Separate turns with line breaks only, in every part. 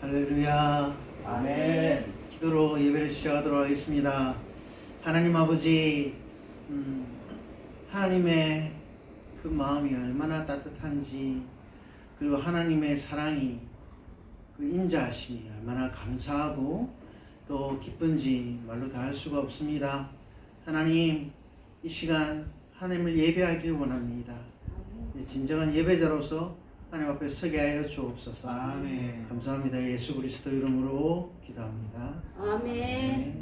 할렐루야.
아멘.
기도로 예배를 시작하도록 하겠습니다. 하나님 아버지, 하나님의 그 마음이 얼마나 따뜻한지, 그리고 하나님의 사랑이, 그 인자하심이 얼마나 감사하고 또 기쁜지 말로 다 할 수가 없습니다. 하나님, 이 시간 하나님을 예배하길 원합니다. 진정한 예배자로서 하나님 앞에 서게 하여 주옵소서.
아멘.
감사합니다. 예수 그리스도 이름으로 기도합니다.
아멘.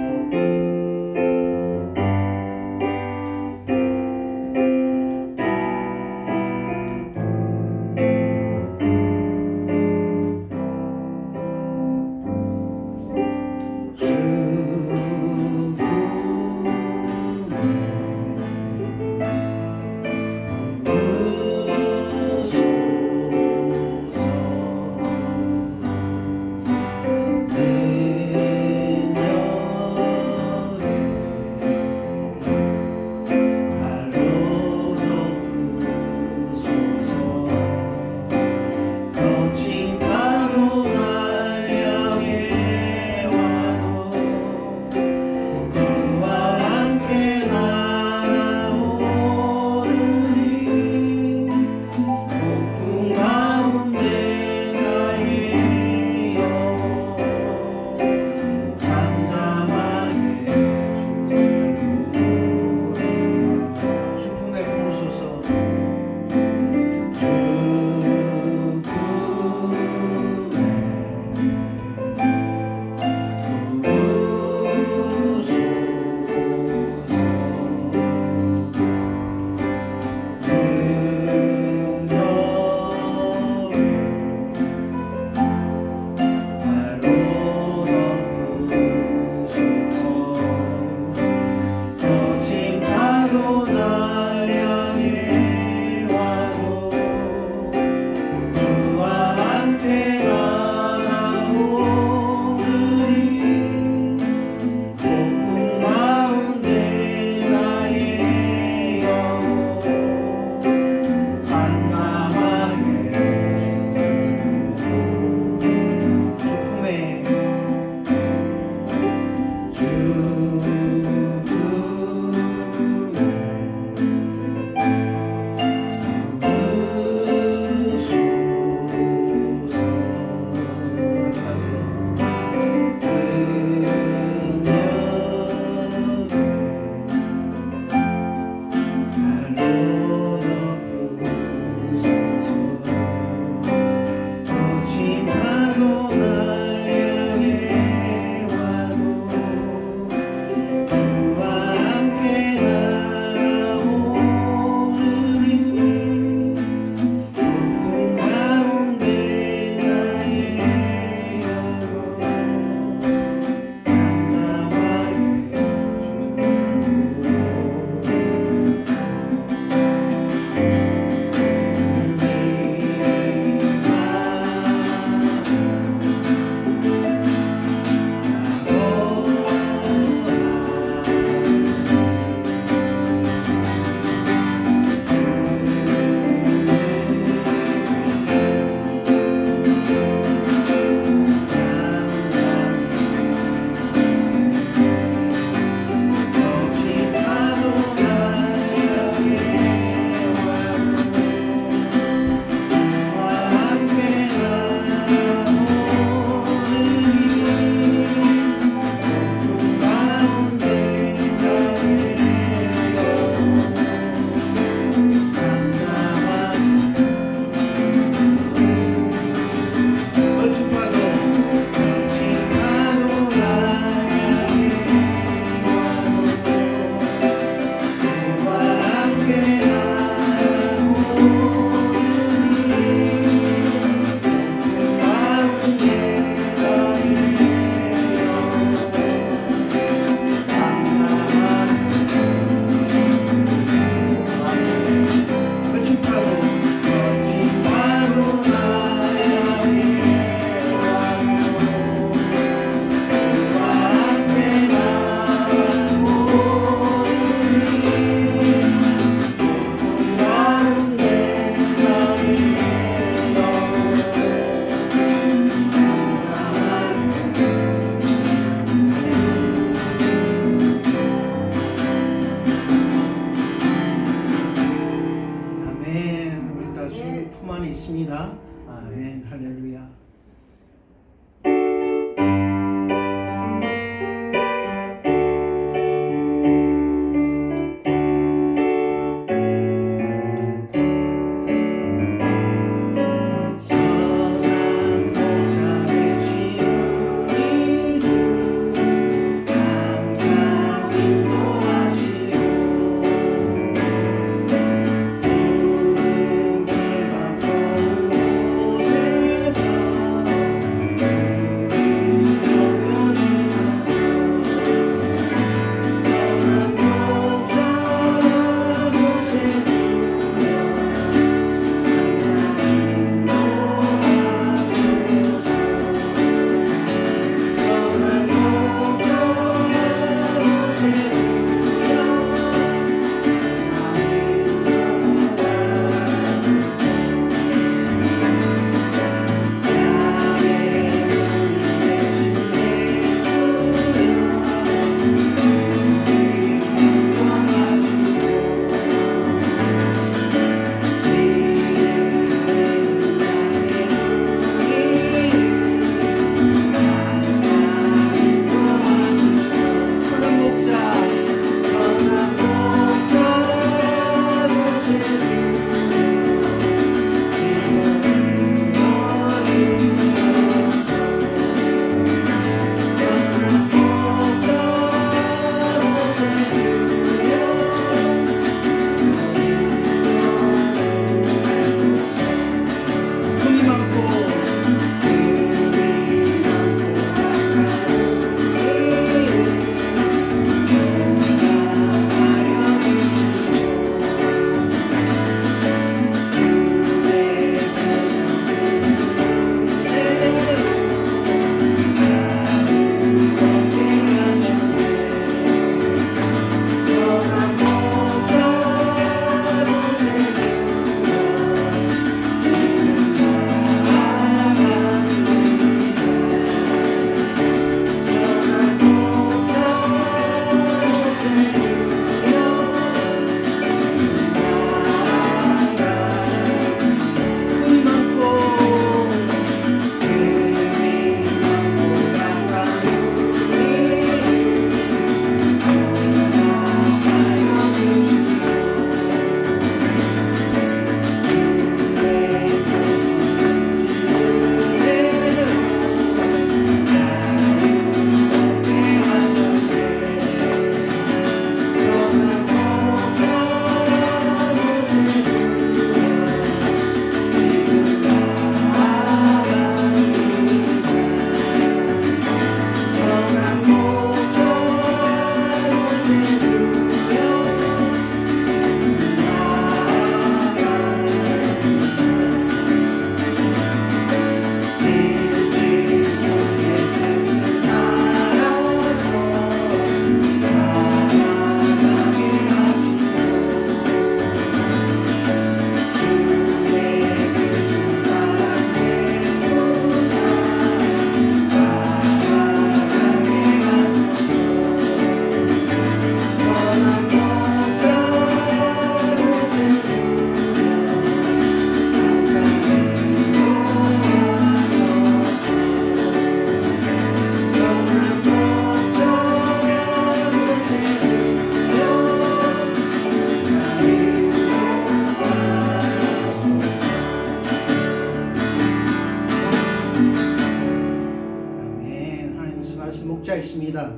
자이십니다.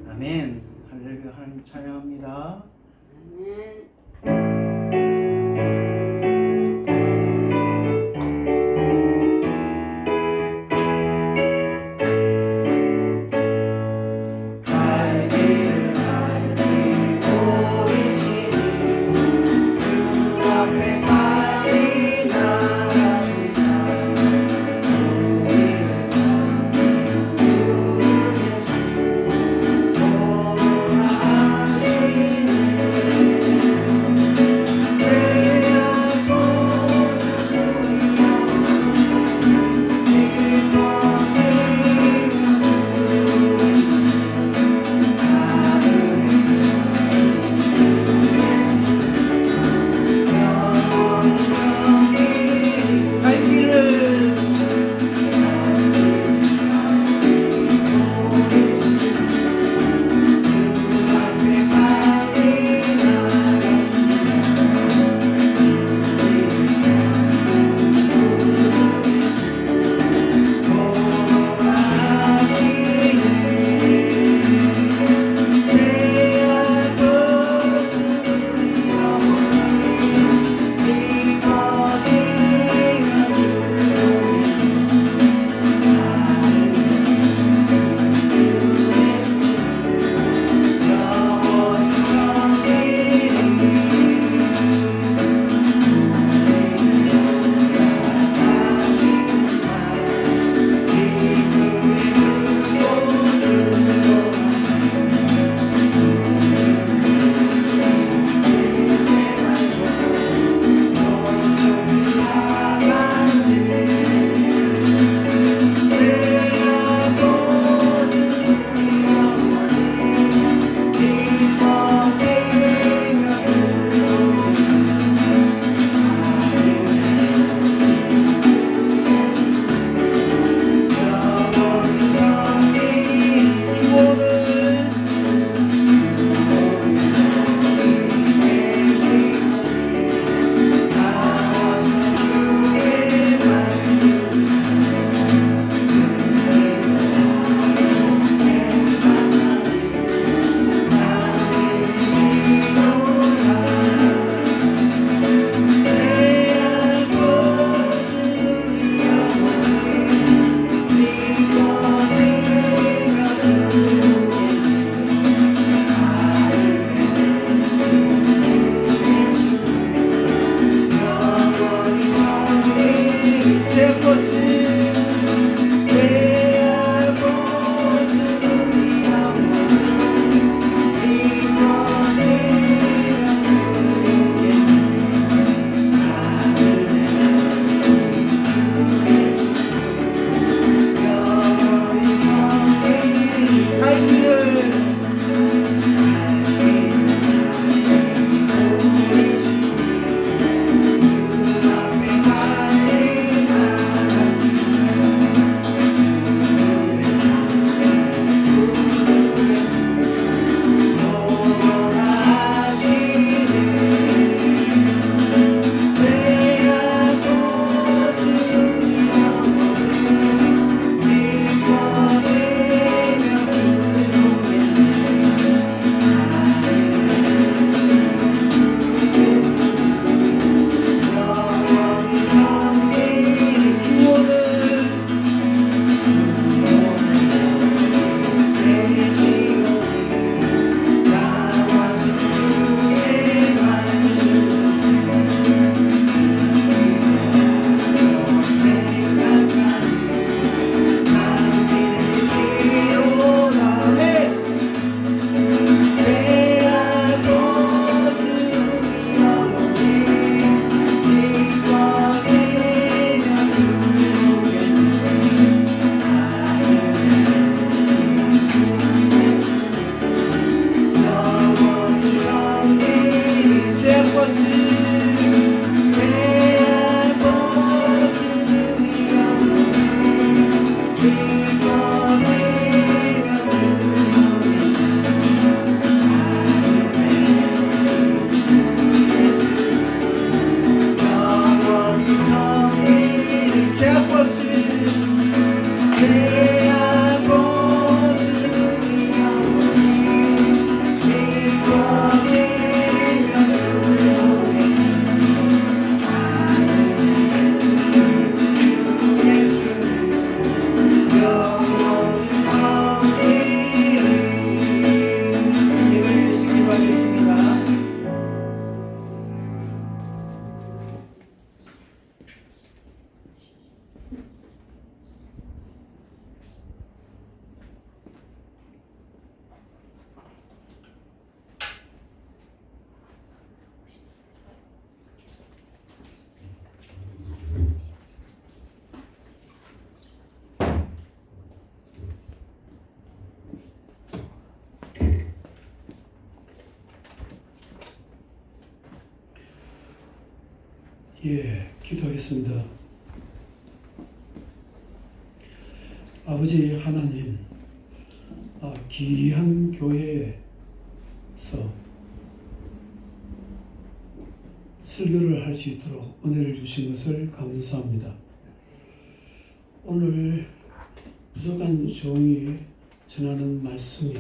아멘. 할렐루야. 하나님 찬양합니다.
아멘.
주
예, 기도하겠습니다. 아버지 하나님, 귀한 교회에서 설교를 할 수 있도록 은혜를 주신 것을 감사합니다. 오늘 부족한 종이 전하는 말씀이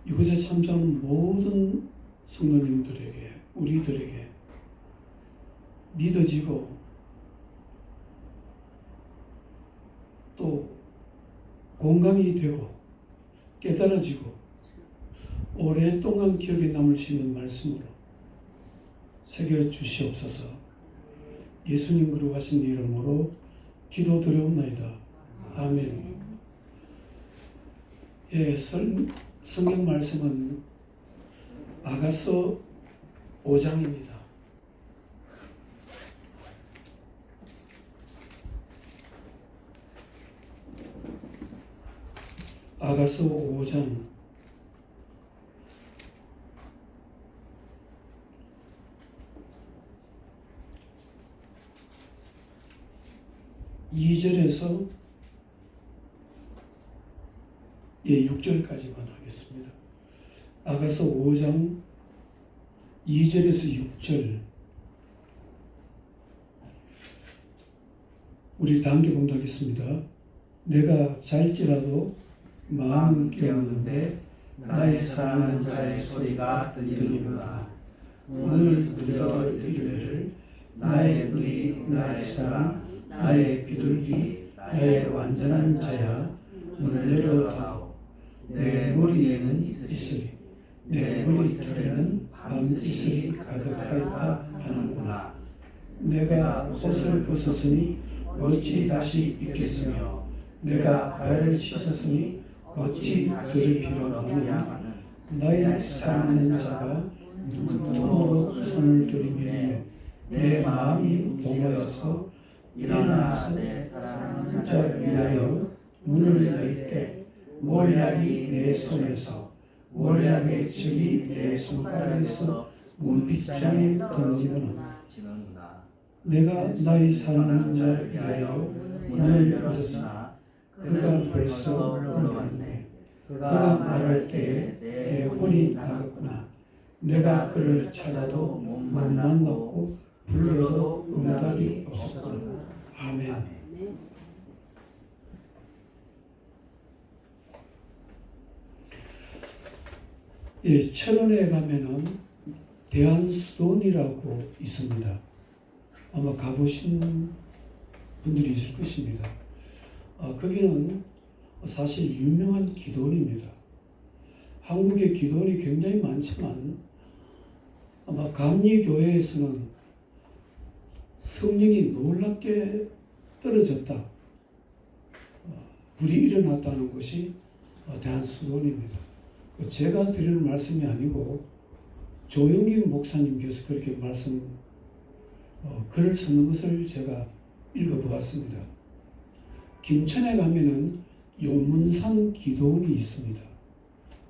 이곳에 참석하는 모든 성도님들에게, 우리들에게 믿어지고 또 공감이 되고 깨달아지고 오랫동안 기억에 남을 수 있는 말씀으로 새겨 주시옵소서. 예수님 거룩하신 이름으로 기도드려옵나이다. 아멘. 예, 성경 말씀은 아가서 5장입니다. 아가서 5장 2절에서 6절까지만 하겠습니다. 아가서 5장 2절에서 6절 우리 다 함께 봉독하겠습니다. 내가 잘지라도 마음은 깨었는데 나의 사랑하는 자의 소리가 들리는구나. 문을 두드려 이르기를 나의 누이 나의 사랑 나의 비둘기 나의 완전한 자야 문을 열어다오. 내 머리에는 이슬이 내 머리털에는 밤이슬이 가득하였다 하는구나. 내가 옷을 벗었으니 어찌 다시 입겠으며 내가 발을 씻었으니 어찌 그를 빌어보느냐. 나의 사랑하는 자가 눈으로 손을 들이며 내 마음이 동하여서 일어나서 내 사랑하는 자 위하여 문을 열 때 몰약이 내 손에서 몰약의 즙이 내 손가락에서 문빗장에 던지거나. 내가 나의 사랑하는 자 위하여 문을 열었으나 그가 벌써 물러갔네. 그가 말할 때에 내 혼이 나갔구나. 내가 그를 찾아도 못 만났고 불러도 응답이 없었구나. 아멘. 예, 철원에 가면은 대한수돈이라고 있습니다. 아마 가보신 분들이 있을 것입니다. 거기는 사실 유명한 기도원입니다. 한국에 기도원이 굉장히 많지만 아마 감리교회에서는 성령이 놀랍게 떨어졌다, 불이 일어났다는 것이 대한수돈입니다. 제가 드리는 말씀이 아니고 조영김 목사님께서 그렇게 글을 쓰는 것을 제가 읽어보았습니다. 김천에 가면은 용문산 기도원이 있습니다.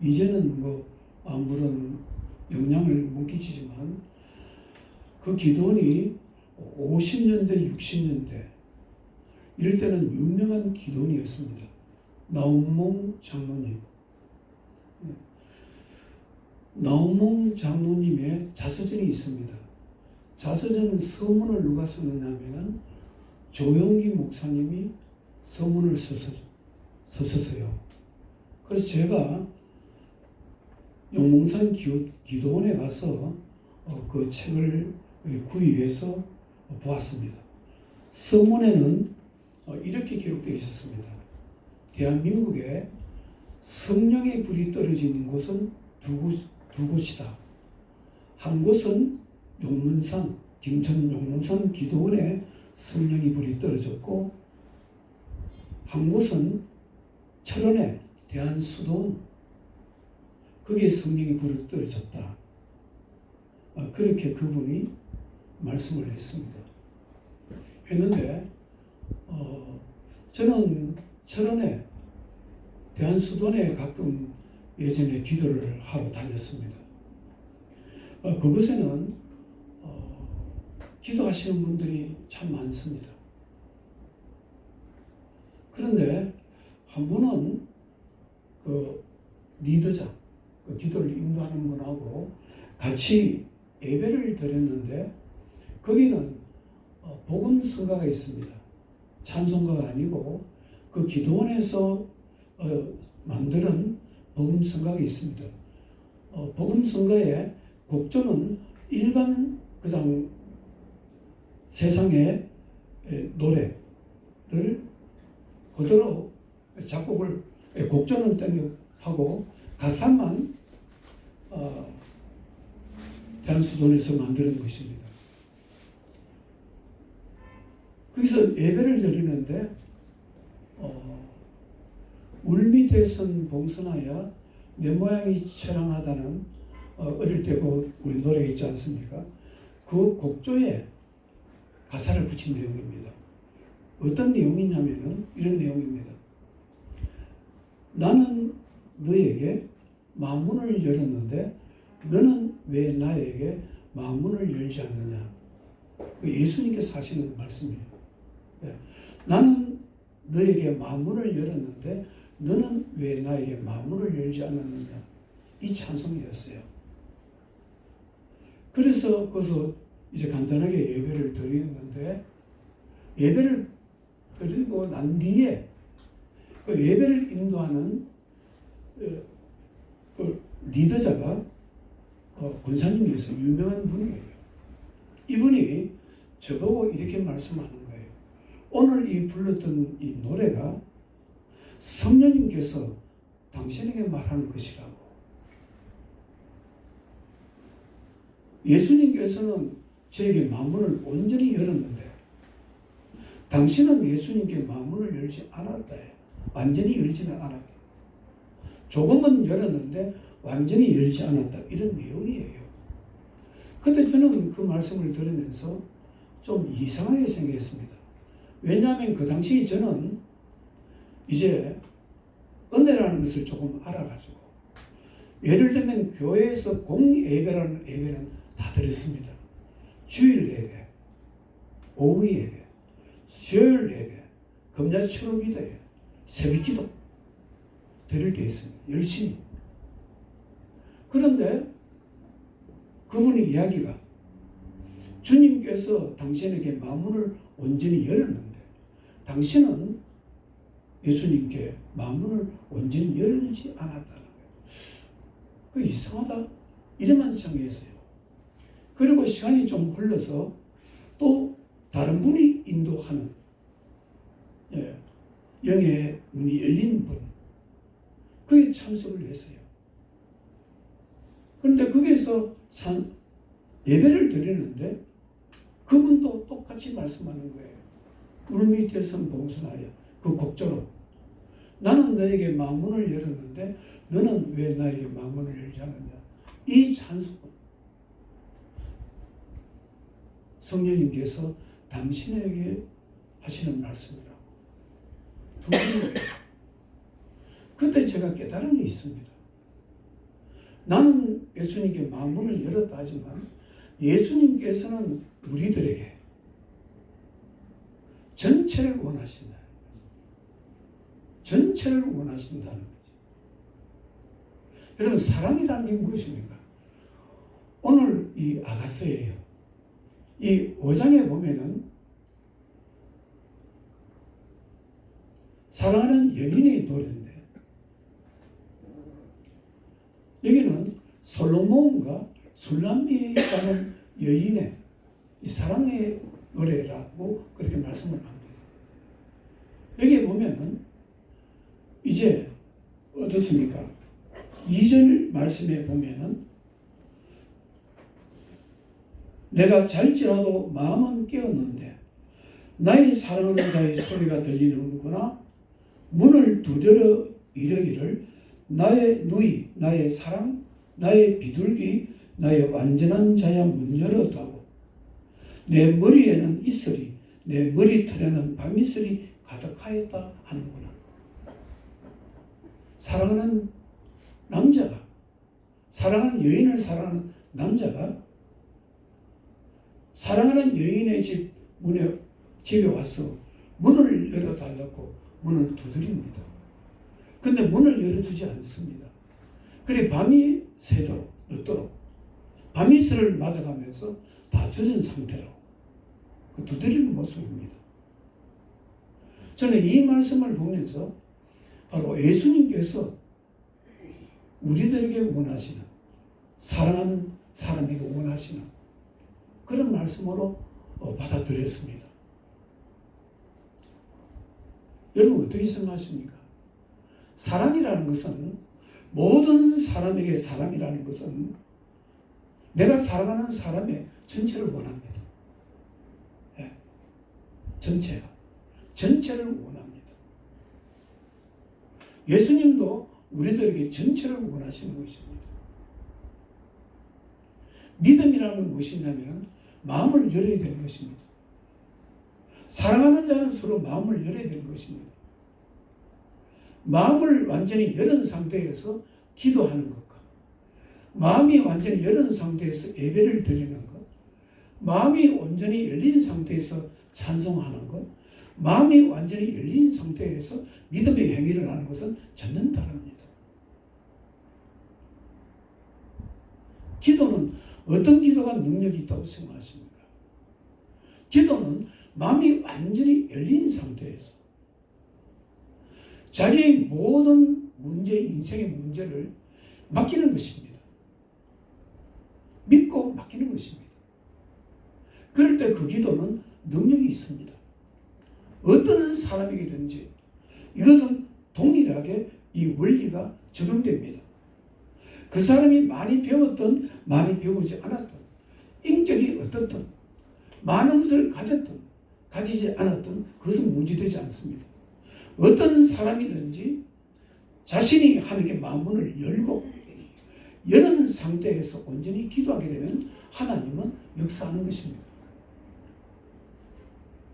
이제는 아무런 영향을 못 끼치지만 그 기도원이 50년대, 60년대 이럴 때는 유명한 기도원이었습니다. 나운몽 장로님. 나운몽 장로님의 자서전이 있습니다. 자서전은 서문을 누가 썼느냐면 조영기 목사님이 서문을 썼어요. 그래서 제가 용몽산 기도원에 가서 그 책을 구입해서 보았습니다. 서문에는 이렇게 기록되어 있었습니다. 대한민국에 성령의 불이 떨어지는 곳은 두 곳이다. 한 곳은 용문산, 김천 용문산 기도원에 성령의 불이 떨어졌고, 한 곳은 철원에 대한수도원, 거기에 성령의 불이 떨어졌다. 그렇게 그분이 말씀을 했는데 저는 철원에 대한수도원에 가끔 예전에 기도를 하러 다녔습니다. 그곳에는 기도하시는 분들이 참 많습니다. 그런데 한 분은 그 리더자, 그 기도를 인도하는 분하고 같이 예배를 드렸는데 거기는 복음 성가가 있습니다. 찬송가가 아니고 그 기도원에서 만드는 복음 성가가 있습니다. 복음 성가의 곡조는 일반 그냥 세상의 노래를 그대로 작곡을 곡조는 땡하고 가사만 대한수돈에서 만드는 것입니다. 거기서 예배를 드리는데 울미대선 봉선하여 내 모양이 처량하다는 어릴 때 우리 노래 있지 않습니까? 그 곡조에 가사를 붙인 내용입니다. 어떤 내용이냐면은 이런 내용입니다. 나는 너에게 마음문을 열었는데 너는 왜 나에게 마음문을 열지 않느냐? 예수님께서 하시는 말씀이에요. 나는 너에게 마음문을 열었는데 너는 왜 나에게 마음문을 열지 않았느냐? 이 찬송이었어요. 그래서 거기서 이제 간단하게 예배를 드리는 건데 예배를 드리고 난 뒤에 그 예배를 인도하는 그 리더자가 권사님에서 유명한 분이에요. 이분이 저보고 이렇게 말씀하는 거예요. 오늘 이 불렀던 이 노래가 성령님께서 당신에게 말하는 것이라고. 예수님께서는 저에게 마음문을 온전히 열었는데 당신은 예수님께 마음문을 열지 않았다. 완전히 열지는 않았다. 조금은 열었는데 완전히 열지 않았다. 이런 내용이에요. 그때 저는 그 말씀을 들으면서 좀 이상하게 생각했습니다. 왜냐하면 그 당시 저는 이제 은혜라는 것을 조금 알아가지고 예를 들면 교회에서 공예배라는 예배는 다 드렸습니다. 주일 예배, 오후 예배, 수요일 예배, 금야초로 기도회, 새벽 기도 드릴 게 있습니다. 열심히. 그런데 그분의 이야기가 주님께서 당신에게 마음문을 온전히 열었는데 당신은 예수님께 마음문을 온전히 열지 않았다는 거예요. 그 이상하다. 이래만 생각했어요. 그리고 시간이 좀 흘러서 또 다른 분이 인도하는 영의 문이 열린 분 그에 참석을 했어요. 그런데 거기에서 예배를 드리는데 그분도 똑같이 말씀하는 거예요. 울미대선 봉선하여 그 곡조로 나는 너에게 마음문을 열었는데 너는 왜 나에게 마음문을 열지 않느냐. 이 찬송 성령님께서 당신에게 하시는 말씀이라고. 두 분이에요. 그때 제가 깨달은 게 있습니다. 나는 예수님께 마음문을 열었다 하지만 예수님께서는 우리들에게 전체를 원하신다. 전체를 원하신다는 거죠. 여러분 사랑이라는 게 무엇입니까? 오늘 이 아가서예요. 이 5장에 보면은 사랑하는 연인의 노래인데 여기는 솔로몬과 술람미라는 여인의 이 사랑의 노래라고 그렇게 말씀을 합니다. 여기에 보면은 이제 어떻습니까? 2절 말씀에 보면은 내가 잘지라도 마음은 깨었는데 나의 사랑하는 자의 소리가 들리는구나. 문을 두드려 이르기를 나의 누이, 나의 사랑, 나의 비둘기, 나의 완전한 자야 문 열어다오. 내 머리에는 이슬이, 내 머리털에는 밤이슬이 가득하였다 하는구나. 사랑하는 남자가, 사랑하는 여인을 사랑하는 남자가 사랑하는 여인의 집에 와서 문을 열어달라고 문을 두드립니다. 근데 문을 열어주지 않습니다. 그래 밤이 새도록 늦도록 밤이 새를 맞아가면서 다 젖은 상태로 그 두드리는 모습입니다. 저는 이 말씀을 보면서 바로 예수님께서 우리들에게 원하시는, 사랑하는 사람에게 원하시는 그런 말씀으로 받아들였습니다. 여러분 어떻게 생각하십니까? 사랑이라는 것은, 모든 사람에게 사랑이라는 것은 내가 사랑하는 사람의 전체를 원합니다. 전체를 원합니다. 예수님도 우리들에게 전체를 원하시는 것입니다. 믿음이라는 건 무엇이냐면 마음을 열어야 되는 것입니다. 사랑하는 자는 서로 마음을 열어야 되는 것입니다. 마음을 완전히 열은 상태에서 기도하는 것과, 마음이 완전히 열은 상태에서 예배를 드리는 것, 마음이 완전히 열린 상태에서 찬송하는 것, 마음이 완전히 열린 상태에서 믿음의 행위를 하는 것은 전혀 다릅니다. 기도는 어떤 기도가 능력이 있다고 생각하십니까? 기도는 마음이 완전히 열린 상태에서 자기의 모든 문제, 인생의 문제를 맡기는 것입니다. 믿고 맡기는 것입니다. 그럴 때 그 기도는 능력이 있습니다. 어떤 사람에게든지 이것은 동일하게 이 원리가 적용됩니다. 그 사람이 많이 배웠든 많이 배우지 않았든, 인격이 어떻든, 많은 것을 가졌든 가지지 않았든 그것은 문제되지 않습니다. 어떤 사람이든지 자신이 하나님께 마음문을 열고 여는 상태에서 온전히 기도하게 되면 하나님은 역사하는 것입니다.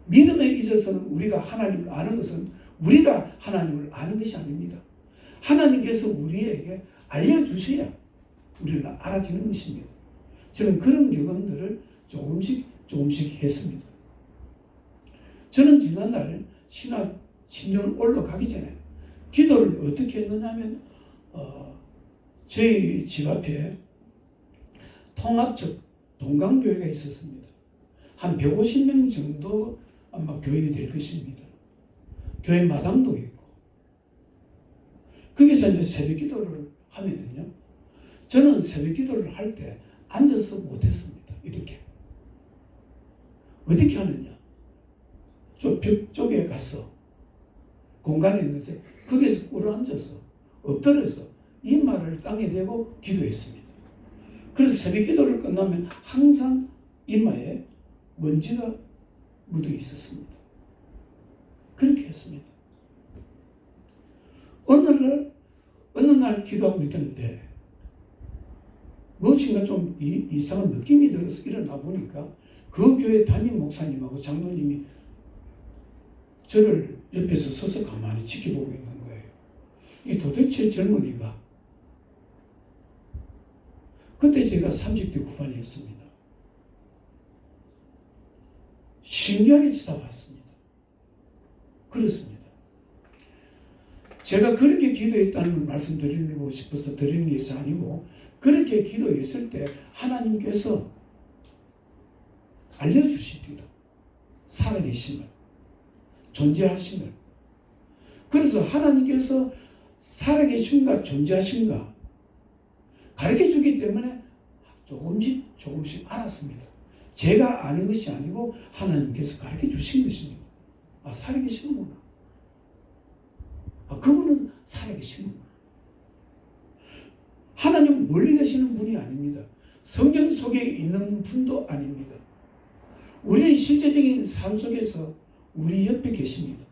믿음에 있어서는 우리가 하나님을 아는 것은 우리가 하나님을 아는 것이 아닙니다. 하나님께서 우리에게 알려주셔야 우리는 알아지는 것입니다. 저는 그런 경험들을 조금씩 했습니다. 저는 지난날 신년 올라가기 전에 기도를 어떻게 했느냐면 저희 집 앞에 통합적 동강교회가 있었습니다. 한 150명 정도 아마 교인이 될 것입니다. 교회 마당도 있고 거기서 이제 새벽 기도를 하면요, 저는 새벽 기도를 할 때 앉아서 못했습니다. 이렇게 어떻게 하느냐, 저 벽 쪽에 가서 공간에 있는데 거기에서 꿇어앉아서 엎드려서 이마를 땅에 대고 기도했습니다. 그래서 새벽 기도를 끝나면 항상 이마에 먼지가 묻어 있었습니다. 그렇게 했습니다. 어느 날 기도하고 있었는데 무엇인가 좀 이상한 느낌이 들어서 일어나 보니까 그 교회 담임 목사님하고 장로님이 저를 옆에서 서서 가만히 지켜보고 있는 거예요. 이 도대체 젊은이가, 그때 제가 30대 후반이었습니다. 신기하게 쳐다봤습니다. 그렇습니다. 제가 그렇게 기도했다는 걸 말씀드리고 싶어서 드리는 것이 아니고, 그렇게 기도했을 때 하나님께서 알려주십니다. 살아계심을, 존재하심을. 그래서 하나님께서 살아계심과 존재하심과 가르쳐주기 때문에 조금씩 알았습니다. 제가 아는 것이 아니고 하나님께서 가르쳐 주신 것입니다. 아, 살아계시는구나. 아, 그분은 살아계시는구나. 하나님 멀리 계시는 분이 아닙니다. 성경 속에 있는 분도 아닙니다. 우리의 실제적인 삶 속에서 우리 옆에 계십니다.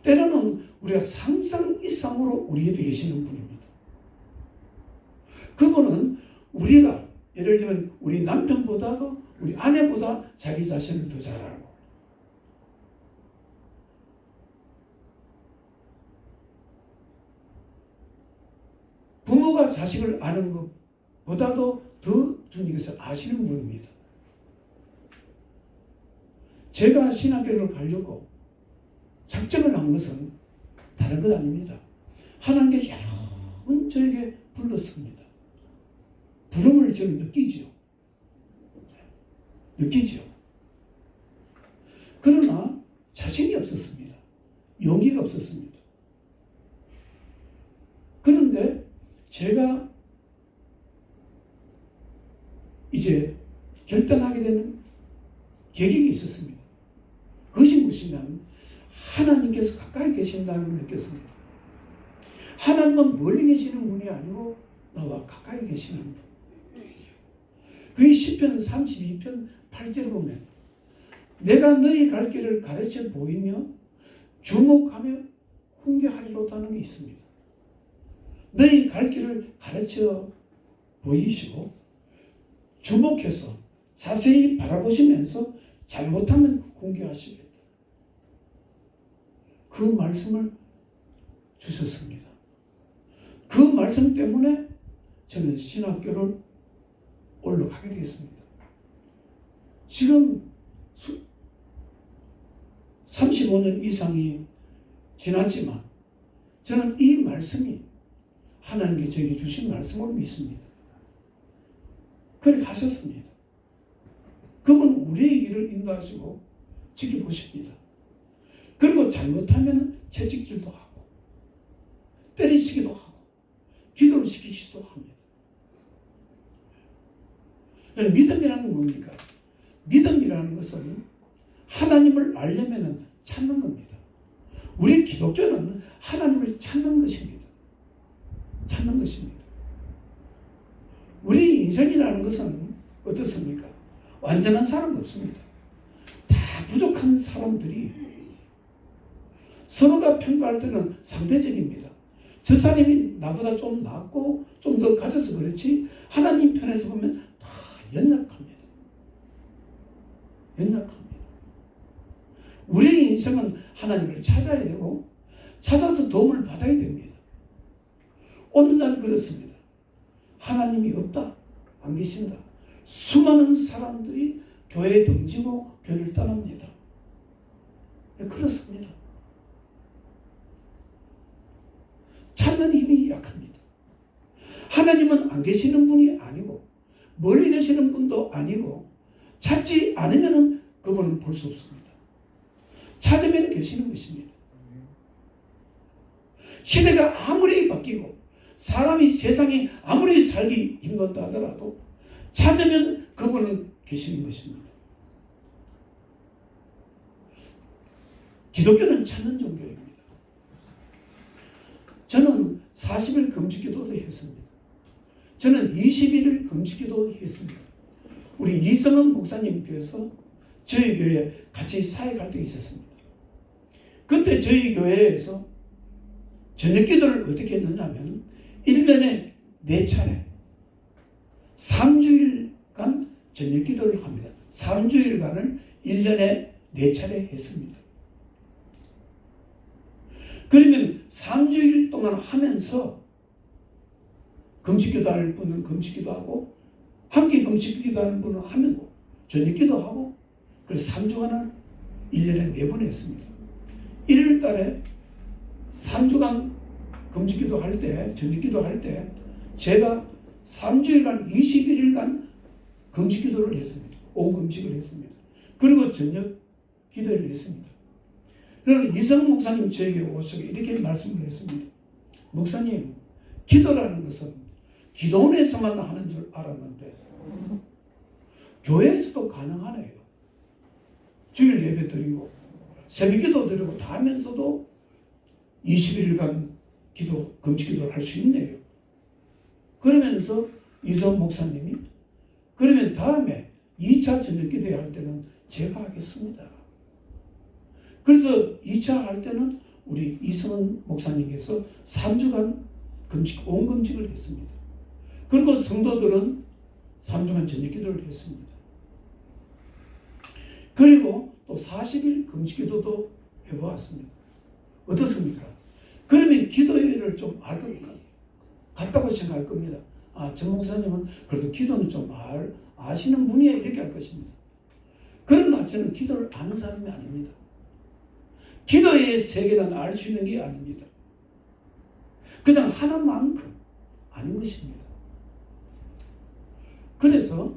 때로는 우리가 상상 이상으로 우리 옆에 계시는 분입니다. 그분은 우리가 예를 들면 우리 남편보다도 우리 아내보다 자기 자신을 더 잘 알고, 부모가 자식을 아는 것보다도 더 주님께서 아시는 분입니다. 제가 신학교를 가려고 작정을 한 것은 다른 것 아닙니다. 하나님께 여러 번 저에게 불렀습니다. 부름을 저는 느끼지요. 그러나 자신이 없었습니다. 용기가 없었습니다. 그런데 제가 이제 결단하게 되는 계기가 있었습니다. 그것이 무엇이냐면 하나님께서 가까이 계신다는 걸 느꼈습니다. 하나님은 멀리 계시는 분이 아니고 나와 가까이 계시는 분. 그게 시편 32편 8절에 보면 내가 너희 갈 길을 가르쳐 보이며 주목하며 훈계하리로다는 게 있습니다. 너희 갈 길을 가르쳐 보이시고 주목해서 자세히 바라보시면서 잘못하면 훈계하시겠다. 그 말씀을 주셨습니다. 그 말씀 때문에 저는 신학교를 올라가게 되었습니다. 지금 35년 이상이 지났지만 저는 이 말씀이 하나님께 저에게 주신 말씀을 믿습니다. 그렇게 하셨습니다. 그분 우리의 일을 인도하시고 지켜보십니다. 그리고 잘못하면 채찍질도 하고 때리시기도 하고 기도를 시키시기도 합니다. 믿음이라는 건 뭡니까? 믿음이라는 것은 하나님을 알려면 찾는 겁니다. 우리 기독교는 하나님을 찾는 것입니다. 찾는 것입니다. 우리 인생이라는 것은 어떻습니까? 완전한 사람 없습니다. 다 부족한 사람들이 서로가 평가할 때는 상대적입니다. 저 사람이 나보다 좀 낫고 좀 더 가져서 그렇지 하나님 편에서 보면 다 연약합니다. 우리의 인생은 하나님을 찾아야 되고 찾아서 도움을 받아야 됩니다. 오늘날 그렇습니다. 하나님이 없다, 안 계신다. 수많은 사람들이 교회에 등지고 교회를 떠납니다. 그렇습니다. 찾는 힘이 약합니다. 하나님은 안 계시는 분이 아니고 멀리 계시는 분도 아니고 찾지 않으면 그분은 볼 수 없습니다. 찾으면 계시는 것입니다. 시대가 아무리 바뀌고 사람이 세상에 아무리 살기 힘들다 하더라도 찾으면 그분은 계시는 것입니다. 기독교는 찾는 종교입니다. 저는 40일 금식기도도 했습니다. 저는 21일 금식기도 했습니다. 우리 이성은 목사님께서 저희 교회에 같이 사역할 때 있었습니다. 그때 저희 교회에서 저녁 기도를 어떻게 했느냐면 1년에 4차례 3주일간 저녁 기도를 합니다. 3주일간을 1년에 4차례 했습니다. 그러면 3주일 동안 하면서 금식기도 할 분은 금식기도 하고 함께 금식기도 하는 분은 하고 저녁기도 하고 그래서 3주간을 1년에 4번 했습니다. 1월 달에 3주간 금식기도 할 때 저녁기도 할 때 제가 3주일간 21일간 금식기도를 했습니다. 온 금식을 했습니다. 그리고 저녁 기도를 했습니다. 그러나 이성 목사님 저에게 오셔서 이렇게 말씀을 했습니다. 목사님, 기도라는 것은 기도원에서만 하는 줄 알았는데 교회에서도 가능하네요. 주일 예배 드리고 새벽기도 드리고 다 하면서도 21일간 기도, 금식기도를 할 수 있네요. 그러면서 이성 목사님이 그러면 다음에 2차 저녁기도 할 때는 제가 하겠습니다. 그래서 2차 할 때는 우리 이성은 목사님께서 3주간 금식, 온 금식을 했습니다. 그리고 성도들은 3주간 저녁기도를 했습니다. 그리고 또 40일 금식기도도 해보았습니다. 어떻습니까? 그러면 기도회를 좀 알 것 같다고 생각할 겁니다. 아, 정 목사님은 그래도 기도는 좀 아시는 분이야 이렇게 할 것입니다. 그러나 저는 기도를 아는 사람이 아닙니다. 기도의 세계는 알 수 있는 게 아닙니다. 그냥 하나만큼 아는 것입니다. 그래서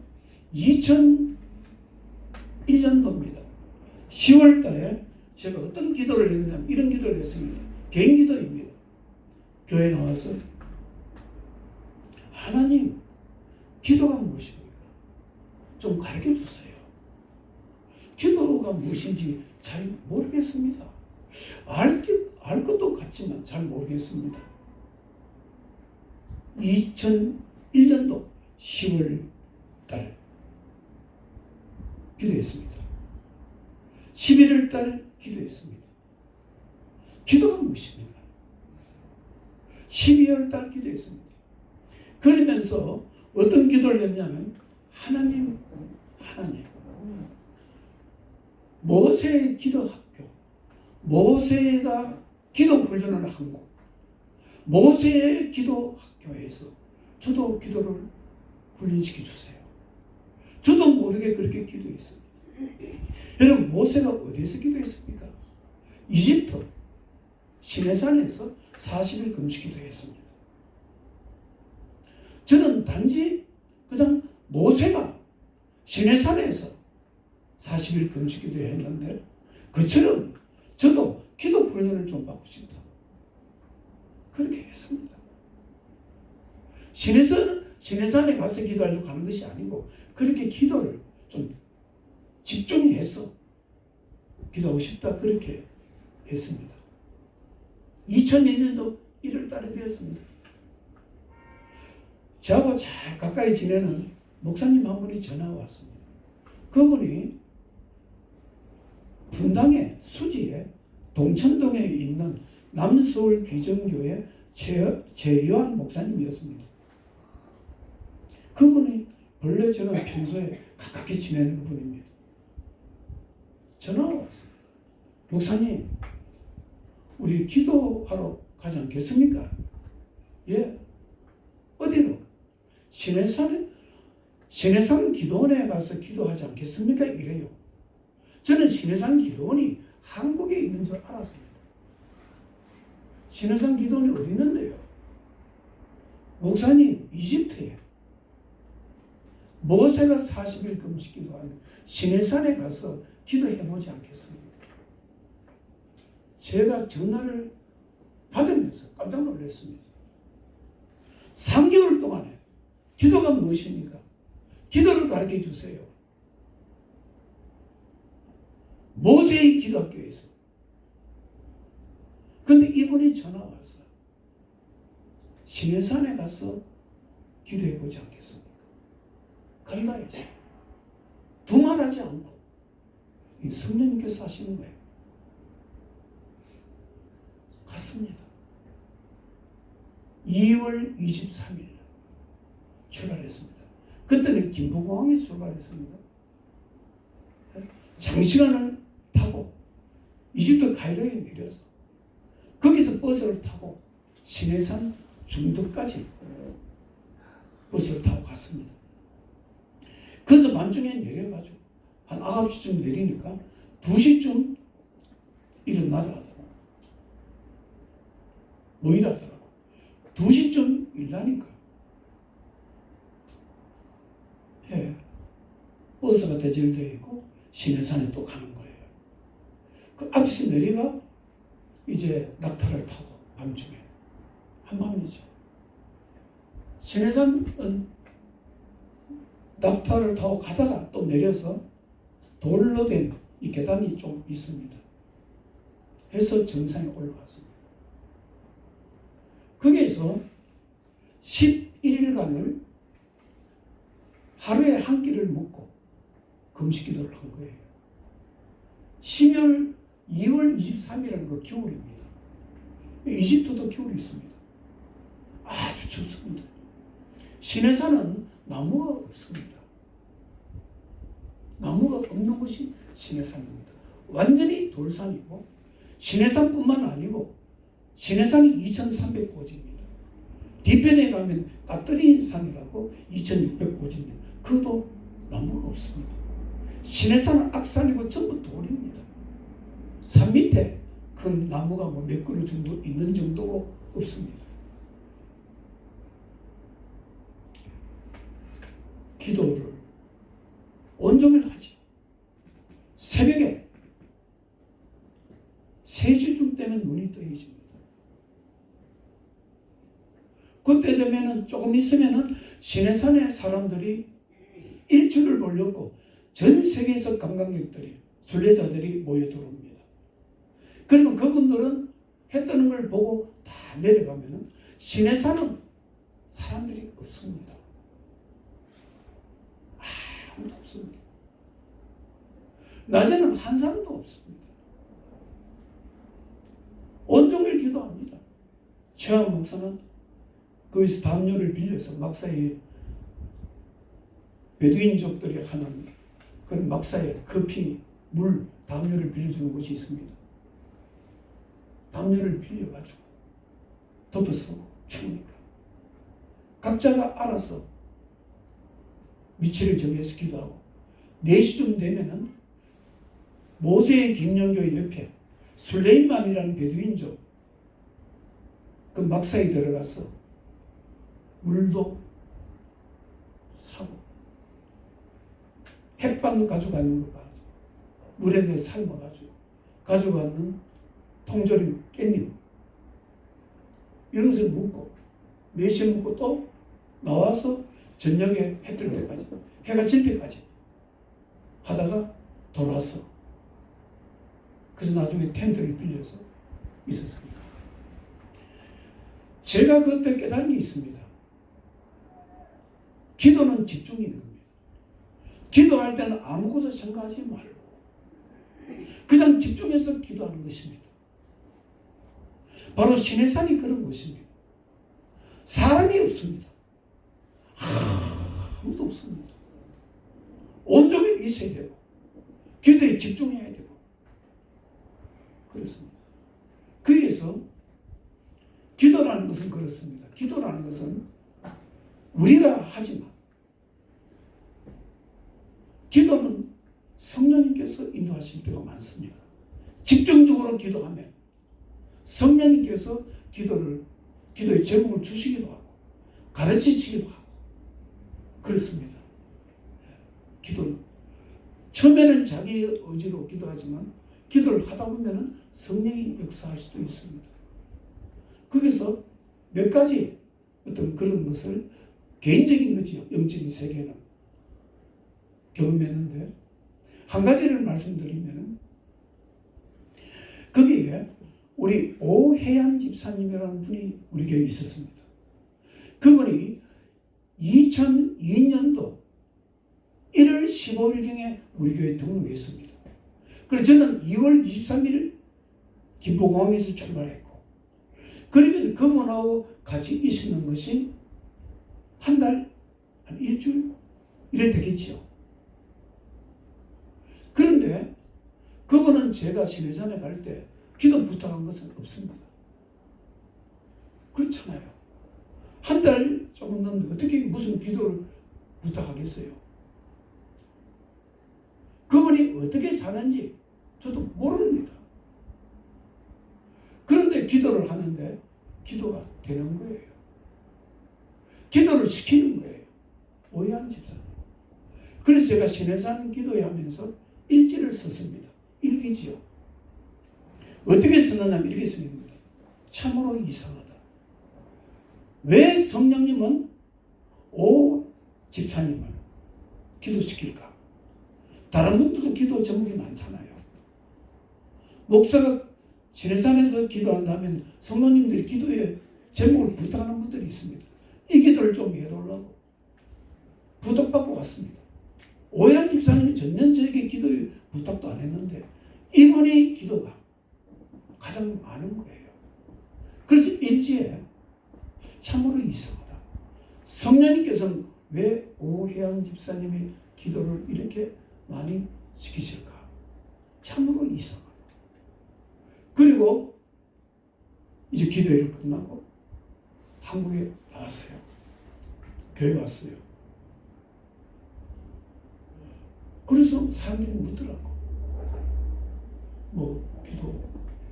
2001년도입니다. 10월 달에 제가 어떤 기도를 했냐면 이런 기도를 했습니다. 개인 기도입니다. 교회에 나와서 하나님, 기도가 무엇입니까? 좀 가르쳐 주세요. 기도가 무엇인지 잘 모르겠습니다. 알 것도 같지만 잘 모르겠습니다. 2001년도 10월 달 기도했습니다. 11월 달 기도했습니다. 기도가 무엇입니까? 12월 달 기도했습니다. 그러면서 어떤 기도를 했냐면 하나님 모세의 기도 학교, 모세가 기도 훈련을 한 곳, 모세의 기도 학교에서 저도 기도를 훈련시켜 주세요. 저도 모르게 그렇게 기도했습니다. 여러분, 모세가 어디에서 기도했습니까? 이집트 시내산에서 40일 금식 기도했습니다. 저는 단지 그냥 모세가 시내산에서 40일 금식 기도했는데 그처럼 저도 기도 훈련을 좀 받고 싶다. 그렇게 했습니다. 시내산에 가서 기도하려고 가는 것이 아니고 그렇게 기도를 좀 집중해서 기도하고 싶다. 그렇게 했습니다. 2002년도 1월 달에 되었습니다. 저하고 잘 가까이 지내는 목사님 한 분이 전화가 왔습니다. 그분이 분당의 수지에 동천동에 있는 남서울 귀정교회 최요한 목사님이었습니다. 그분이 원래 저는 평소에 가깝게 지내는 분입니다. 전화가 왔습니다. 목사님, 우리 기도하러 가지 않겠습니까? 예. 어디로? 시내산 기도원에 가서 기도하지 않겠습니까? 이래요. 저는 시내산 기도원이 한국에 있는 줄 알았습니다. 시내산 기도원이 어디 있는데요? 목사님, 이집트에 모세가 40일 금식 기도하는 시내산에 가서 기도해보지 않겠습니까? 제가 전화를 받으면서 깜짝 놀랐습니다. 3개월 동안에 기도가 무엇입니까? 기도를 가르쳐 주세요. 모세의 기도학교에서. 근데 이분이 전화 왔어요. 시내산에 가서 기도해보지 않겠습니까? 갈라에서. 두말하지 않고 이 성령님께서 하시는 거예요. 갔습니다. 2월 23일 출발했습니다. 그때는 김포공항에 출발했습니다. 장시간을 타고 이집트 카이로에 내려서 거기서 버스를 타고 시내산 중턱까지 버스를 타고 갔습니다. 그래서 밤중에 내려가지고 한 9시쯤 내리니까 2시쯤 일어나더라고요. 뭐 일하더라고요. 2시쯤 일나니까 버스가 대절되어 있고 시내산에 또 가는 거예요. 그 앞에서 내리가 이제 낙타를 타고 밤중에 한밤이죠. 시내산은 낙타를 타고 가다가 또 내려서 돌로 된 이 계단이 좀 있습니다. 해서 정상에 올라갔습니다. 거기에서 11일간을 하루에 한 끼를 먹고 금식 기도를 한 거예요. 2월 23일은 그 겨울입니다. 이집트도 겨울이 있습니다. 아주 춥습니다. 시내산은 나무가 없습니다. 나무가 없는 곳이 시내산입니다. 완전히 돌산이고 시내산뿐만 아니고 시내산이 2300고지입니다. 뒤편에 가면 까뜨린 산이라고 2600고지입니다. 그것도 나무가 없습니다. 시내산은 악산이고 전부 돌입니다. 산 밑에 큰 나무가 뭐 몇 그루 정도 있는 정도가 없습니다. 기도를 온종일 하지. 새벽에 3시쯤 되면 눈이 떠있습니다. 그때 되면은 조금 있으면은 시내산에 사람들이 일출을 보려고 전 세계에서 관광객들이, 순례자들이 모여 들어옵니다. 그러면 그분들은 해 뜨는 걸 보고 다 내려가면은 시내산은 사람들이 없습니다. 아무도 없습니다. 낮에는 한 사람도 없습니다. 온종일 기도합니다. 최한 목사는 거기서 담요를 빌려서 막사에 베두인족들이 하는 그런 막사에 커피, 물, 담요를 빌려주는 곳이 있습니다. 담요를 빌려가지고 덮어쓰고 추우니까 각자가 알아서 위치를 정해서 기도하고 4시쯤 되면은 모세의 김영교 옆에 술레이만이라는 베두인족 그 막사에 들어가서 물도 사고 햇반도 가져가는 거 가지고 물에 내 삶아가지고 가져가는 통조림, 깻잎 이런 것을 묻고 몇 시에 묻고 또 나와서 저녁에 해 뜰 때까지 해가 질 때까지 하다가 돌아왔어. 그래서 나중에 텐트를 빌려서 있었습니다. 제가 그때 깨달은 게 있습니다. 기도는 집중이 됩니다. 기도할 때는 아무것도 생각하지 말고 그냥 집중해서 기도하는 것입니다. 바로 시내산이 그런 것입니다. 사람이 없습니다. 아무도 없습니다. 온종일 있어야 되고 기도에 집중해야 되고 그렇습니다. 그래서 기도라는 것은 그렇습니다. 기도라는 것은 우리가 하지만 기도는 성령님께서 인도하실 때가 많습니다. 집중적으로 기도하면 성령님께서 기도의 제목을 주시기도 하고 가르치시기도 하고 그렇습니다. 기도는 처음에는 자기 의지로 기도하지만 기도를 하다 보면 성령이 역사할 수도 있습니다. 거기서 몇 가지 어떤 그런 것을 개인적인 거지요. 영적인 세계는 경험했는데 한 가지를 말씀드리면 거기에 우리 오혜연 집사님이라는 분이 우리 교회에 있었습니다. 그분이 2002년도 1월 15일경에 우리 교회에 등록했습니다. 그래서 저는 2월 23일 김포공항에서 출발했고 그러면 그분하고 같이 있었는 것이 한 달, 한 일주일 이래 되겠지요. 그런데 그분은 제가 시내산에 갈 때 기도 부탁한 것은 없습니다. 그렇잖아요. 한 달 조금 넘는데 어떻게 무슨 기도를 부탁하겠어요? 그분이 어떻게 사는지 저도 모릅니다. 그런데 기도를 하는데 기도가 되는 거예요. 기도를 시키는 거예요. 오해한 집사님. 그래서 제가 시내산 기도회 하면서 일지를 썼습니다. 일기지요. 어떻게 쓰느냐 이렇게 씁니다. 참으로 이상하다. 왜 성령님은 오 집사님을 기도시킬까? 다른 분들도 기도 제목이 많잖아요. 목사가 시내산에서 기도한다면 성도님들이 기도에 제목을 부탁하는 분들이 있습니다. 이 기도를 좀 해달라고 부탁받고 왔습니다. 오해한 집사님이 전년 저에게 기도에 부탁도 안 했는데 이분의 기도가 가장 많은 거예요. 그래서 일지에 참으로 이상하다. 성령님께서는 왜 오해한 집사님의 기도를 이렇게 많이 시키실까? 참으로 이상하다. 그리고 이제 기도회를 끝나고 한국에 나왔어요. 교회 왔어요. 그래서 그래서 사람들이 묻더라고. 뭐 기도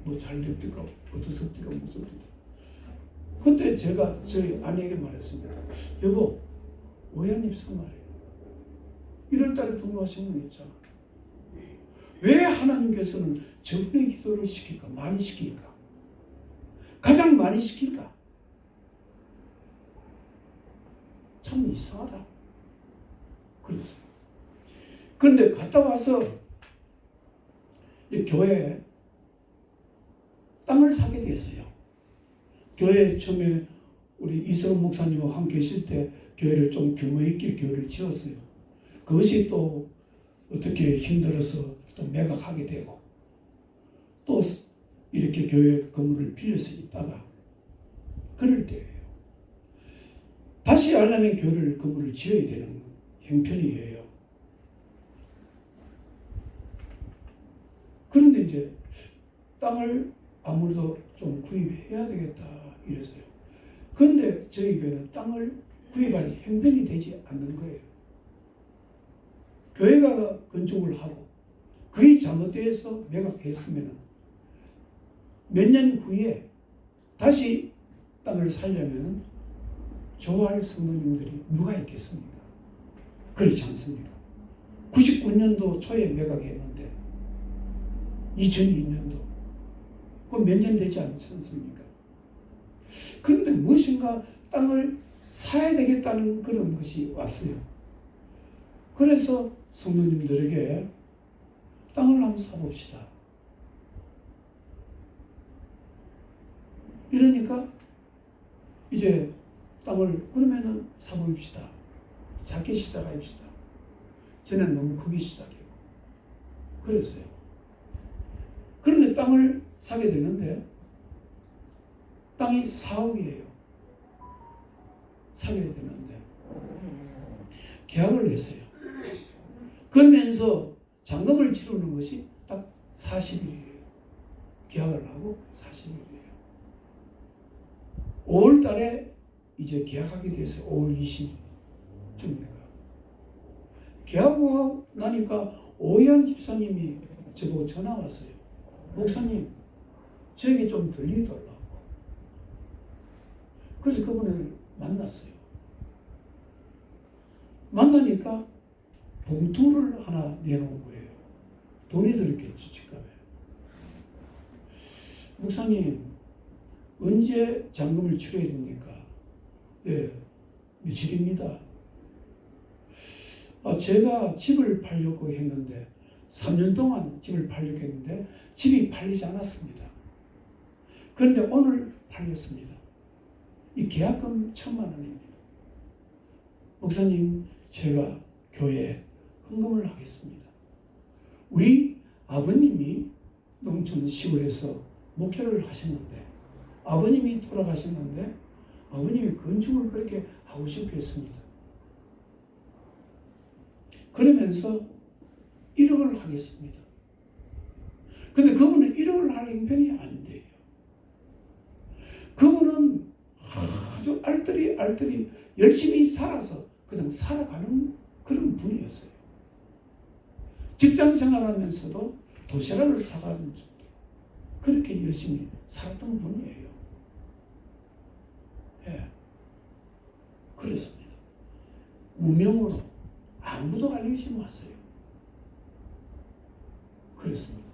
뭐 잘 됩니까? 어떻습니까? 무섭습니까? 그때 제가 저희 아내에게 말했습니다. 여보, 오해한 입사 말이에요. 1월달에 등록하신 분 있잖아. 왜 하나님께서는 저분의 기도를 시킬까? 많이 시킬까? 가장 많이 시킬까? 참 이상하다. 그랬어요. 그런데 갔다 와서 이 교회에 땅을 사게 됐어요. 교회 처음에 우리 이성훈 목사님과 함께 계실 때 교회를 좀 규모 있게 교회를 지었어요. 그것이 또 어떻게 힘들어서 또 매각하게 되고 또 이렇게 교회 건물을 빌려서 있다가 그럴 때예요. 다시 하려면 교회를 건물을 지어야 되는 형편이에요. 그런데 이제 땅을 아무래도 좀 구입해야 되겠다 이랬어요. 그런데 저희 교회는 땅을 구입할 형편이 되지 않는 거예요. 교회가 건축을 하고 그게 잘못돼서 매각했으면 몇 년 후에 다시 땅을 살려면 좋아할 성도님들이 누가 있겠습니까? 그렇지 않습니까? 99년도 초에 매각했는데 2002년도 그 몇 년 되지 않지 않습니까? 그런데 무엇인가 땅을 사야 되겠다는 그런 것이 왔어요. 그래서 성도님들에게 땅을 한번 사봅시다. 이러니까 이제 땅을 그러면은 사봅시다. 작게 시작합시다. 저는 너무 크게 시작했고 그랬어요. 그런데 땅을 사게 되는데 땅이 4억이에요. 사게 되는데 계약을 했어요. 그러면서 잔금을 치르는 것이 딱 40일이에요. 계약을 하고 40일이에요. 5월 달에 이제 계약하게 됐어요. 5월 20일쯤인가. 계약하고 나니까 오해한 집사님이 저보고 전화 왔어요. 목사님, 저에게 좀 들리더라고. 그래서 그분을 만났어요. 만나니까 봉투를 하나 내놓은 거예요. 돈이 들었겠지, 집값에. 목사님, 언제 잔금을 치러야 됩니까? 예, 며칠입니다. 제가 집을 팔려고 했는데 3년 동안 집을 팔려고 했는데 집이 팔리지 않았습니다. 그런데 오늘 팔렸습니다. 이 계약금 1,000,000원입니다. 목사님, 제가 교회에 헌금을 하겠습니다. 우리 아버님이 농촌 시골에서 목회를 하셨는데 아버님이 돌아가셨는데 아버님이 건축을 그렇게 하고 싶어 했습니다. 그러면서 1억을 하겠습니다. 근데 그분은 1억을 할 형편이 안 돼요. 그분은 아주 알뜰히 열심히 살아서 그냥 살아가는 그런 분이었어요. 직장 생활하면서도 도시락을 사가는 정도. 그렇게 열심히 살았던 분이에요. 예. 그렇습니다. 무명으로 아무도 알리지 마세요. 그렇습니다.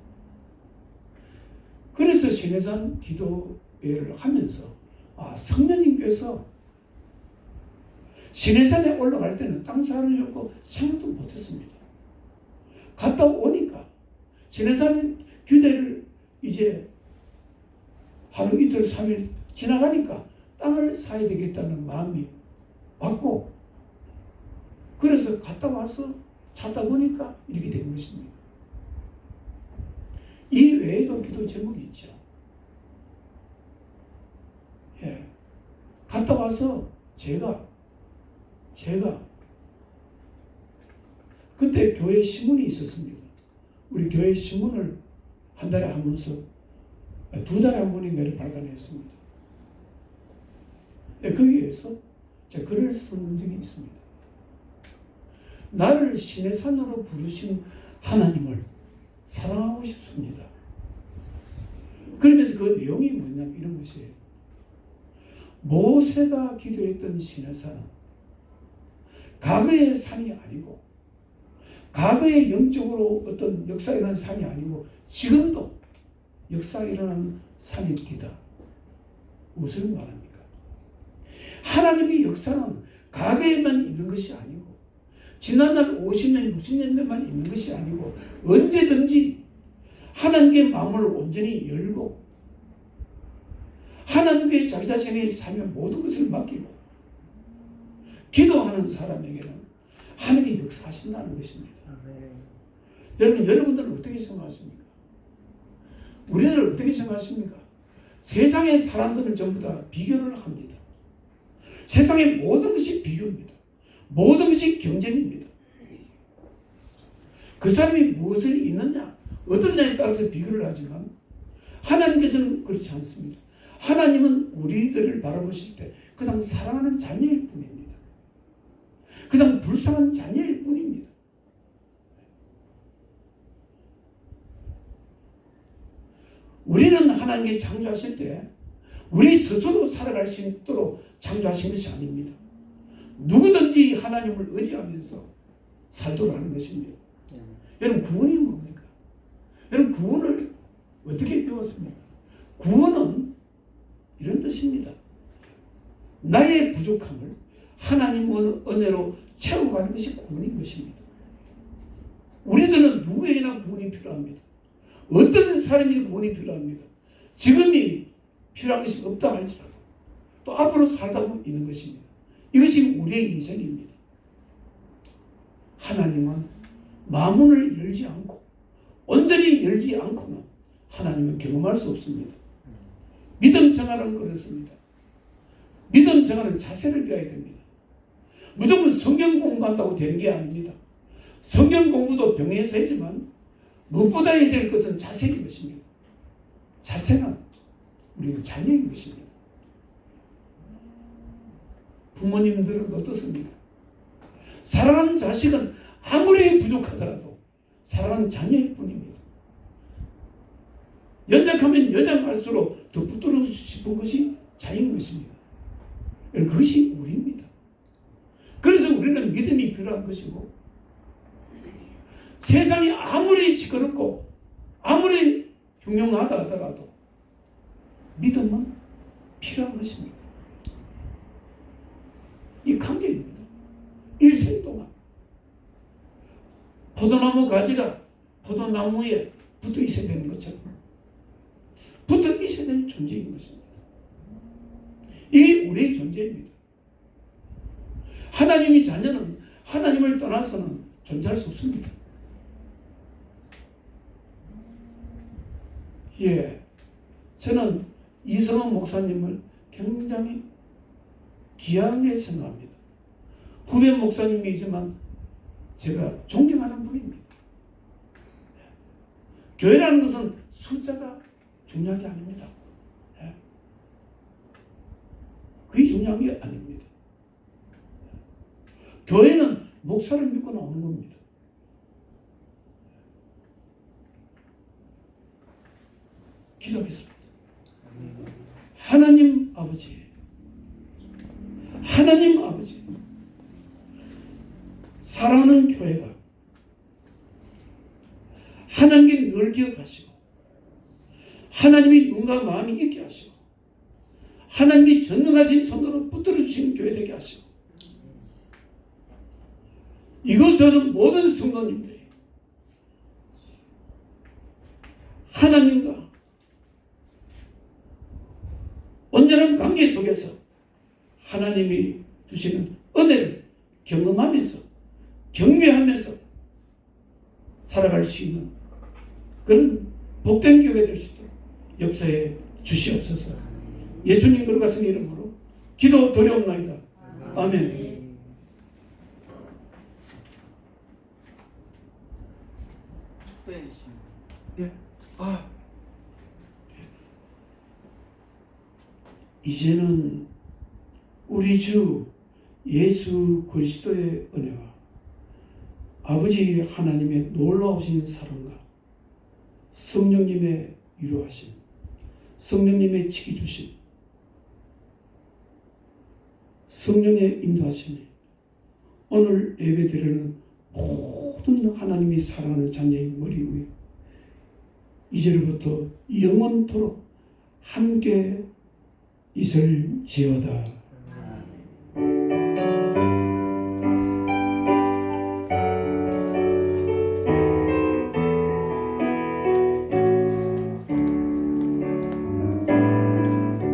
그래서 신해산 기도회를 하면서 성령님께서 신해산에 올라갈 때는 땅 사려고 생각도 못했습니다. 갔다 오니까 신해산 규대를 이제 하루 이틀 3일 지나가니까 땅을 사야 되겠다는 마음이 왔고 그래서 갔다 와서 찾다 보니까 이렇게 된 것입니다. 이 외에도 기도 제목이 있죠. 예. 갔다 와서 제가 그때 교회 신문이 있었습니다. 우리 교회 신문을 한 달에 한 번씩 2달에 한 번인가를 발간했습니다. 예, 거기에서 제가 글을 쓴 적이 있습니다. 나를 신의 산으로 부르신 하나님을 사랑하고 싶습니다. 그러면서 그 내용이 뭐냐면 이런 것이에요. 모세가 기도했던 신의 산은 과거의 산이 아니고 과거의 영적으로 어떤 역사가 일어나는 산이 아니고 지금도 역사가 일어나는 산입니다. 무엇을 말합니까? 하나님의 역사는 과거에만 있는 것이 아니고 지난날 50년, 60년대만 있는 것이 아니고 언제든지 하나님께 마음을 온전히 열고 하나님께 자기 자신의 삶의 모든 것을 맡기고 기도하는 사람에게는 하나님이 역사하신다는 것입니다. 여러분, 여러분들은 어떻게 생각하십니까? 우리는 어떻게 생각하십니까? 세상의 사람들은 전부 다 비교를 합니다. 세상의 모든 것이 비교입니다. 모든 것이 경쟁입니다. 그 사람이 무엇을 있느냐, 어떠냐에 따라서 비교를 하지만 하나님께서는 그렇지 않습니다. 하나님은 우리들을 바라보실 때 그냥 사랑하는 자녀일 뿐입니다. 그냥 불쌍한 자녀일 뿐입니다. 우리는 하나님께 창조하실 때 우리 스스로 살아갈 수 있도록 창조하신 것이 아닙니다. 누구든지 하나님을 의지하면서 살도록 하는 것입니다. 여러분, 구원이 뭡니까? 여러분, 구원을 어떻게 배웠습니까? 구원은 이런 뜻입니다. 나의 부족함을 하나님의 은혜로 채워가는 것이 구원인 것입니다. 우리들은 누구에게나 구원이 필요합니다. 어떤 사람이 구원이 필요합니다. 지금이 필요한 것이 없다 할지라도 또 앞으로 살다 보면 있는 것입니다. 이것이 우리의 인생입니다. 하나님은 마음을 열지 않고 온전히 열지 않고는 하나님은 경험할 수 없습니다. 믿음 생활은 그렇습니다. 믿음 생활은 자세를 배워야 됩니다. 무조건 성경 공부한다고 되는 게 아닙니다. 성경 공부도 병행해서 하지만 무엇보다 해야 될 것은 자세인 것입니다. 자세는 우리는 자녀인 것입니다. 부모님들은 어떻습니까? 사랑하는 자식은 아무리 부족하더라도 사랑하는 자녀일 뿐입니다. 연약하면 연약할수록 더 붙들고 싶은 것이 자녀인 것입니다. 그것이 우리입니다. 그래서 우리는 믿음이 필요한 것이고 세상이 아무리 시끄럽고 아무리 흉흉하다 하더라도 믿음은 필요한 것입니다. 이 관계입니다. 일생 동안 포도나무 가지가 포도나무에 붙어 있어야 되는 것처럼 붙어 있어야 되는 존재인 것입니다. 이게 우리의 존재입니다. 하나님의 자녀는 하나님을 떠나서는 존재할 수 없습니다. 예, 저는 이성원 목사님을 굉장히 귀하게 생각합니다. 후배 목사님이지만 제가 존경하는 분입니다. 교회라는 것은 숫자가 중요한 게 아닙니다. 그게 중요한 게 아닙니다. 교회는 목사를 믿고 나오는 겁니다. 기도하겠습니다. 하나님 아버지, 하나님 아버지, 사랑하는 교회가 하나님께 늘 기억하시고 하나님이 눈과 마음이 있게 하시고 하나님이 전능하신 손으로 붙들어 주시는 교회 되게 하시고 이곳에는 모든 성도님들이 하나님과 온전한 관계 속에서 하나님이 주시는 은혜를 경험하면서 경외하면서 살아갈 수 있는 그런 복된 교회 될 수 있도록 역사에 주시옵소서. 예수님 거룩하신 이름으로 기도 드려옵나이다. 아멘. 예. 이제는 우리 주 예수 그리스도의 은혜와 아버지 하나님의 놀라우신 사랑과 성령님의 위로하심, 성령님의 지켜주심, 성령의 인도하심이 오늘 예배드리는 모든 하나님이 사랑하는 자녀의 머리 위에 이제로부터 영원토록 함께 있을지어다.